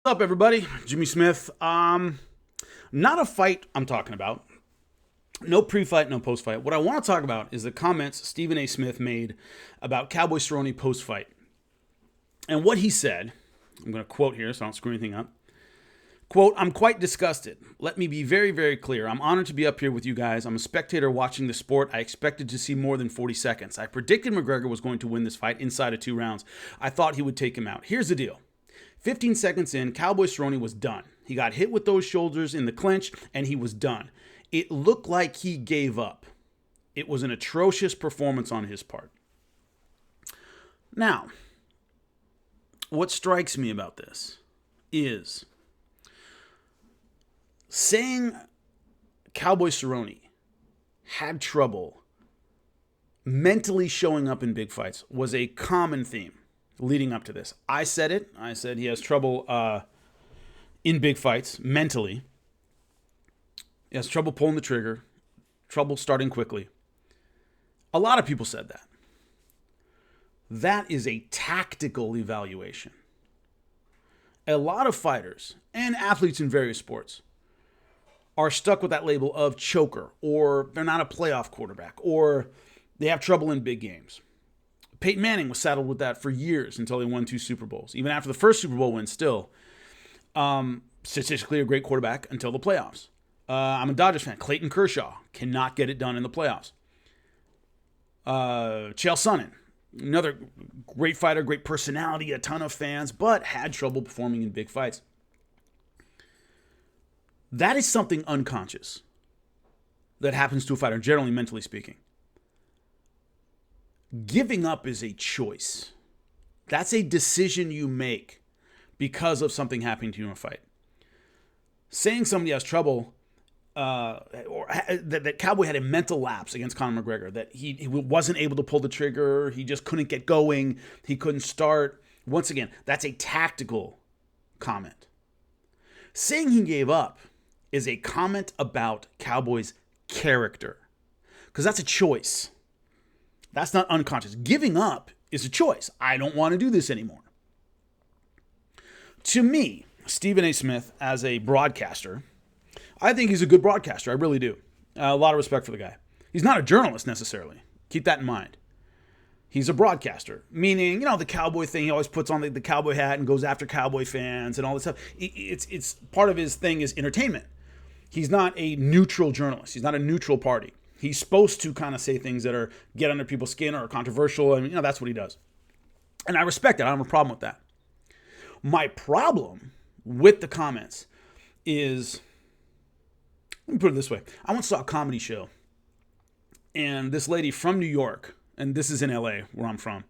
What's up, everybody? Jimmy Smith. Not a fight I'm talking about. No pre-fight, no post-fight. What I want to talk about is the comments Stephen A. Smith made about Cowboy Cerrone post-fight. And what he said, I'm going to quote here so I don't screw anything up. Quote, "I'm quite disgusted. Let me be very, very clear. I'm honored to be up here with you guys. I'm a spectator watching the sport. I expected to see more than 40 seconds. I predicted McGregor was going to win this fight inside of 2 rounds. I thought he would take him out. Here's the deal. 15 seconds in, Cowboy Cerrone was done. He got hit with those shoulders in the clinch, and he was done. It looked like he gave up. It was an atrocious performance on his part." Now, what strikes me about this is saying Cowboy Cerrone had trouble mentally showing up in big fights was a common theme leading up to this. I said it. I said he has trouble in big fights mentally. He has trouble pulling the trigger, trouble starting quickly. A lot of people said that. That is a tactical evaluation. A lot of fighters and athletes in various sports are stuck with that label of choker, or they're not a playoff quarterback, or they have trouble in big games. Peyton Manning was saddled with that for years until he won 2 Super Bowls. Even after the first Super Bowl win, still statistically a great quarterback until the playoffs. I'm a Dodgers fan. Clayton Kershaw cannot get it done in the playoffs. Chael Sonnen, another great fighter, great personality, a ton of fans, but had trouble performing in big fights. That is something unconscious that happens to a fighter, generally mentally speaking. Giving up is a choice. That's a decision you make because of something happening to you in a fight. Saying somebody has trouble, that Cowboy had a mental lapse against Conor McGregor, that he wasn't able to pull the trigger, he just couldn't get going, he couldn't start. Once again, that's a tactical comment. Saying he gave up is a comment about Cowboy's character, because that's a choice. That's not unconscious. Giving up is a choice. I don't want to do this anymore. To me, Stephen A. Smith, as a broadcaster, I think he's a good broadcaster. I really do. A lot of respect for the guy. He's not a journalist necessarily. Keep that in mind. He's a broadcaster, meaning, the Cowboy thing. He always puts on the Cowboy hat and goes after Cowboy fans and all this stuff. It's part of his thing is entertainment. He's not a neutral journalist. He's not a neutral party. He's supposed to kind of say things that get under people's skin or are controversial. And, that's what he does. And I respect that. I don't have a problem with that. My problem with the comments is, let me put it this way. I once saw a comedy show, and this lady from New York, and this is in LA where I'm from,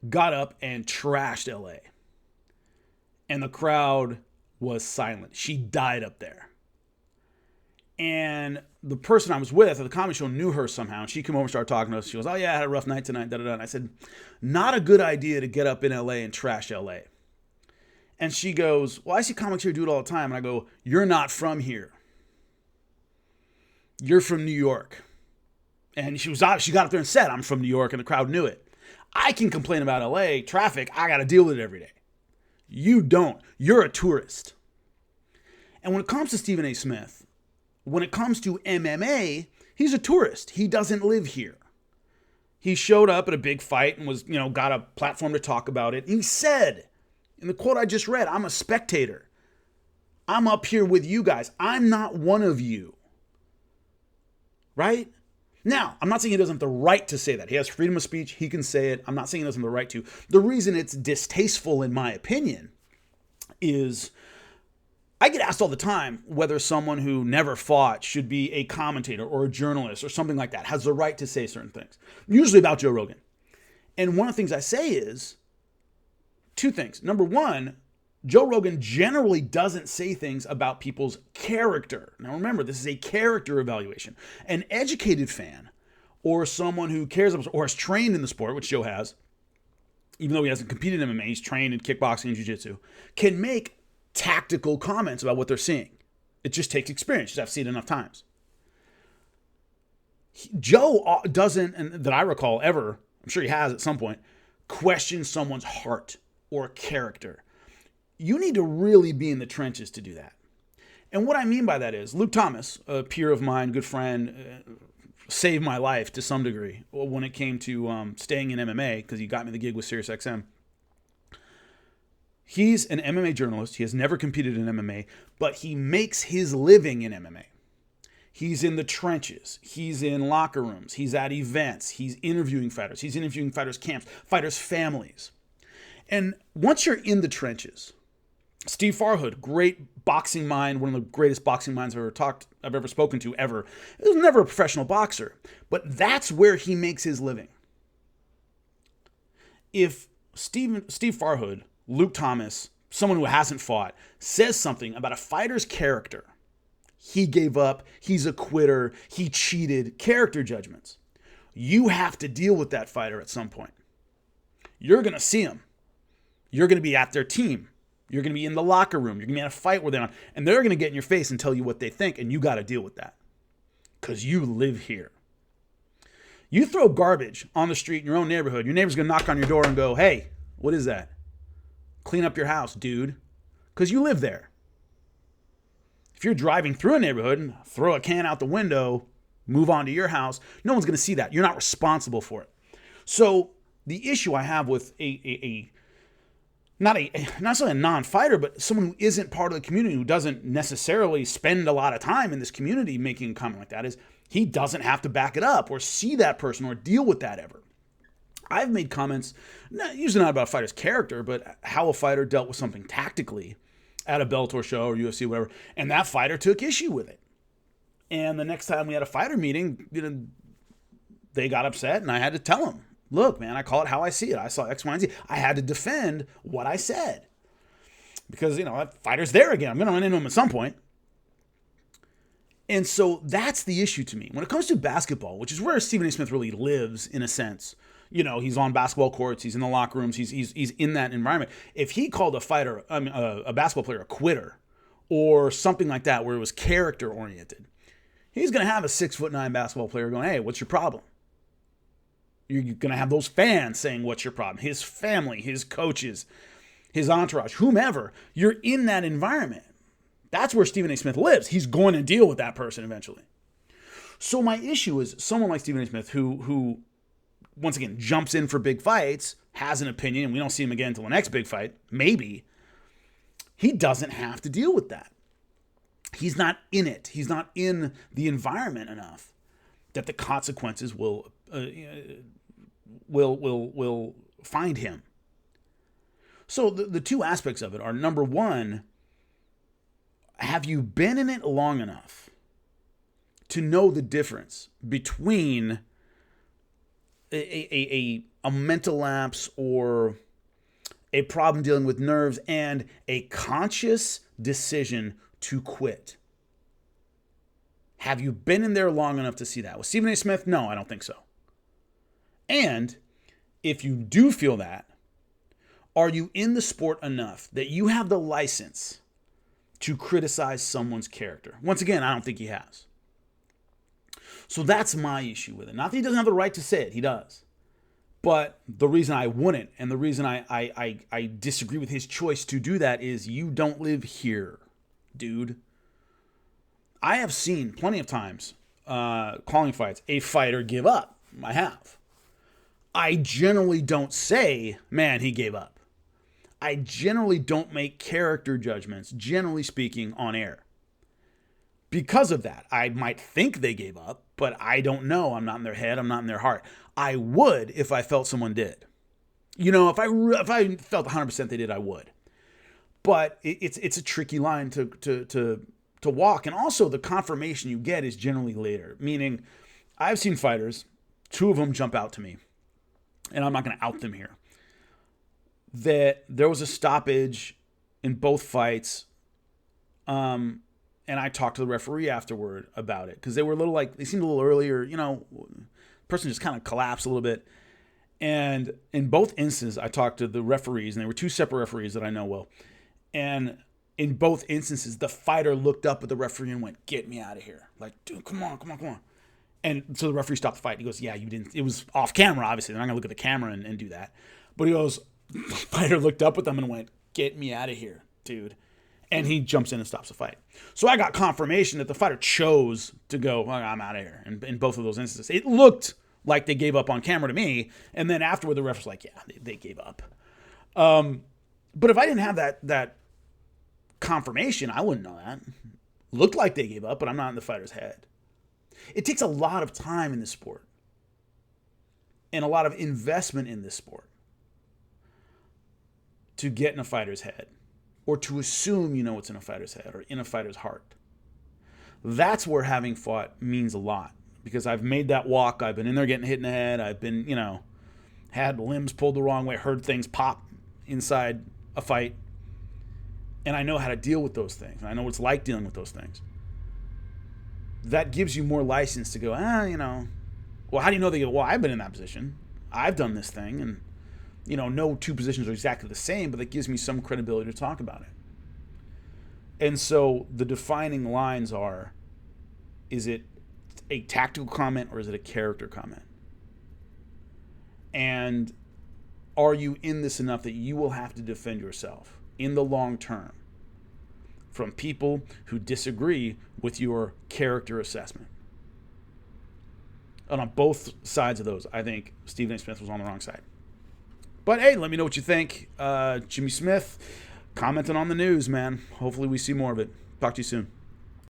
got up and trashed LA. And the crowd was silent. She died up there. And the person I was with at the comedy show knew her somehow. And she came over and started talking to us. She goes, "Oh, yeah, I had a rough night tonight." And I said, "Not a good idea to get up in LA and trash LA. And she goes, "Well, I see comics here do it all the time." And I go, "You're not from here. You're from New York." And she got up there and said, "I'm from New York," and the crowd knew it. I can complain about LA traffic. I got to deal with it every day. You don't. You're a tourist. And when it comes to Stephen A. Smith, when it comes to MMA, he's a tourist. He doesn't live here. He showed up at a big fight and was, got a platform to talk about it. He said, in the quote I just read, "I'm a spectator. I'm up here with you guys. I'm not one of you." Right? Now, I'm not saying he doesn't have the right to say that. He has freedom of speech. He can say it. I'm not saying he doesn't have the right to. The reason it's distasteful, in my opinion, is I get asked all the time whether someone who never fought should be a commentator or a journalist or something like that, has the right to say certain things, usually about Joe Rogan. And one of the things I say is 2 things. Number one, Joe Rogan generally doesn't say things about people's character. Now remember, this is a character evaluation. An educated fan or someone who cares about or is trained in the sport, which Joe has, even though he hasn't competed in MMA, he's trained in kickboxing and jiu-jitsu, can make tactical comments about what they're seeing. It just takes experience. You just have to see it enough times. Joe doesn't, and that I recall ever, I'm sure he has at some point, question someone's heart or character. you need to really be in the trenches to do that. And what I mean by that is Luke Thomas, a peer of mine, good friend, saved my life to some degree when it came to staying in MMA because he got me the gig with SiriusXM. He's an MMA journalist. He has never competed in MMA, but he makes his living in MMA. He's in the trenches. He's in locker rooms. He's at events. He's interviewing fighters. He's interviewing fighters' camps, fighters' families. And once you're in the trenches, Steve Farhood, great boxing mind, one of the greatest boxing minds I've ever spoken to ever. He was never a professional boxer, but that's where he makes his living. If Steve Farhood, Luke Thomas, someone who hasn't fought, says something about a fighter's character, he gave up, he's a quitter, he cheated, character judgments, you have to deal with that fighter at some point. You're going to see him. You're going to be at their team. You're going to be in the locker room. You're going to be in a fight with them. And they're going to get in your face and tell you what they think. And you got to deal with that. Because you live here. You throw garbage on the street in your own neighborhood. Your neighbor's going to knock on your door and go, hey, what is that? Clean up your house, dude. Because you live there. If you're driving through a neighborhood and throw a can out the window, move on to your house, no one's going to see that. You're not responsible for it. So the issue I have with not necessarily a non-fighter, but someone who isn't part of the community, who doesn't necessarily spend a lot of time in this community making a comment like that, is he doesn't have to back it up or see that person or deal with that ever. I've made comments, usually not about a fighter's character, but how a fighter dealt with something tactically at a Bellator show or UFC, whatever, and that fighter took issue with it. And the next time we had a fighter meeting, they got upset, and I had to tell them, look, man, I call it how I see it. I saw X, Y, and Z. I had to defend what I said. Because, that fighter's there again. I'm going to run into him at some point. And so that's the issue to me. When it comes to basketball, which is where Stephen A. Smith really lives, in a sense, he's on basketball courts, he's in the locker rooms, he's in that environment. If he called a basketball player a quitter or something like that where it was character-oriented, he's going to have a 6'9" basketball player going, hey, what's your problem? You're going to have those fans saying, what's your problem? His family, his coaches, his entourage, whomever. You're in that environment. That's where Stephen A. Smith lives. He's going to deal with that person eventually. So my issue is someone like Stephen A. Smith who once again, jumps in for big fights, has an opinion, and we don't see him again until the next big fight, maybe. He doesn't have to deal with that. He's not in it. He's not in the environment enough that the consequences will find him. So the two aspects of it are, number one, have you been in it long enough to know the difference between a mental lapse or a problem dealing with nerves and a conscious decision to quit? Have you been in there long enough to see that? With Stephen A. Smith, no, I don't think so. And if you do feel that, are you in the sport enough that you have the license to criticize someone's character? Once again, I don't think he has. So that's my issue with it. Not that he doesn't have the right to say it, he does. But the reason I wouldn't, and the reason I disagree with his choice to do that, is you don't live here, dude. I have seen plenty of times, calling fights, a fighter give up. I have. I generally don't say, man, he gave up. I generally don't make character judgments, generally speaking, on air. Because of that, I might think they gave up, but I don't know. I'm not in their head. I'm not in their heart. I would if I felt someone did. If I felt 100% they did, I would. But it's a tricky line to walk. And also the confirmation you get is generally later. Meaning, I've seen fighters, two of them jump out to me, and I'm not going to out them here, that there was a stoppage in both fights, and I talked to the referee afterward about it, because they seemed a little earlier, person just kind of collapsed a little bit. And in both instances, I talked to the referees, and they were two separate referees that I know well. And in both instances, the fighter looked up at the referee and went, "Get me out of here." Like, dude, come on. And so the referee stopped the fight. He goes, "Yeah, you didn't." It was off camera, obviously. They're not going to look at the camera and do that. But he goes, the fighter looked up at them and went, "Get me out of here." dude. And he jumps in and stops the fight. So I got confirmation that the fighter chose to go, well, I'm out of here. And in both of those instances, it looked like they gave up on camera to me. And then afterward, the ref was like, yeah, they gave up. But if I didn't have that confirmation, I wouldn't know that. Looked like they gave up, but I'm not in the fighter's head. It takes a lot of time in this sport and a lot of investment in this sport to get in a fighter's head, or to assume you know what's in a fighter's head or in a fighter's heart. That's where having fought means a lot, because I've made that walk. I've been in there getting hit in the head. I've been, had limbs pulled the wrong way, heard things pop inside a fight. And I know how to deal with those things. I know what it's like dealing with those things. That gives you more license to go, well, how do you know they go, well, I've been in that position. I've done this thing. And, no two positions are exactly the same, but that gives me some credibility to talk about it. And so the defining lines are, is it a tactical comment or is it a character comment? And are you in this enough that you will have to defend yourself in the long term from people who disagree with your character assessment? And on both sides of those, I think Stephen A. Smith was on the wrong side. But hey, let me know what you think. Jimmy Smith commenting on the news, man. Hopefully we see more of it. Talk to you soon.